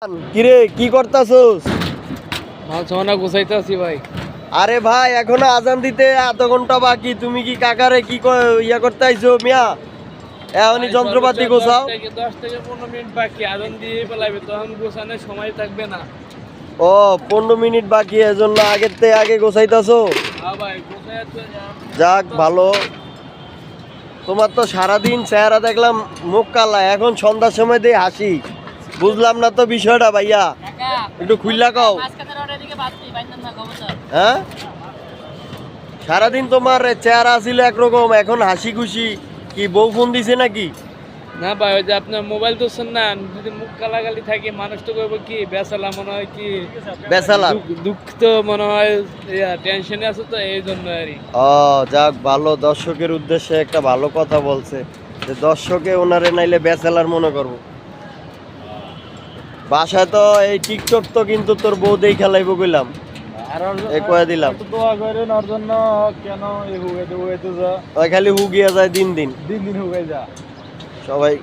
কিরে কি করতাছস? মাল সোনা গুছাইতেছি ভাই। আরে ভাই এখনো আজান দিতে আধা ঘন্টা বাকি, তুমি কি কাকারে কি ইয়া করতে আইছো মিয়া? এখনই যন্ত্রপাতি গোছাও। 10 থেকে 15 মিনিট বাকি, আজান দিয়ে ফেলাইবে, তখন গোছানোর সময় থাকবে না। ও 15 মিনিট বাকি, এজন্য আগের থেকে আগে গোছাইতাছো। হ্যাঁ ভাই, গোছাই তো যাক ভালো। তোমার তো সারাদিন চেহারা দেখলাম মুখ কালা, এখন সন্ধ্যার সময় দিয়ে হাসি। বুঝলাম না তো বিষয়টা ভাইয়া, একটু খুইলা কও। হ্যাঁ, সারাদিন তোমার চেহারা ছিল একরকম, এখন হাসি খুশি। কি বউ ফোন দিছে নাকি? না ভাই, ওই যে আপনার মোবাইল ধরছেন না, যদি মুখ গালাগালি থাকে মানুষ তো কইব কি বেসালা মনে হয়, কি বেসালা দুঃখ তো মনে হয়, টেনশনে আছে তো এই জন্য আর। ও যাক ভালো, দর্শকের উদ্দেশ্যে একটা ভালো কথা বলছে যে দর্শকে ওনারে নাইলে বেচেলার মনে করবো। বাসায় তো এই টিকটক তো কিন্তু তোর বউ দেই খেলাইবো কইলাম, এই কয়ে দিলাম। দোয়া করেন ওর জন্য, কেন এই হুগাইতে হুগাইতে যা ওই খালি হুগিয়া যায় দিন দিন দিন দিন হুগাই যা সবাই।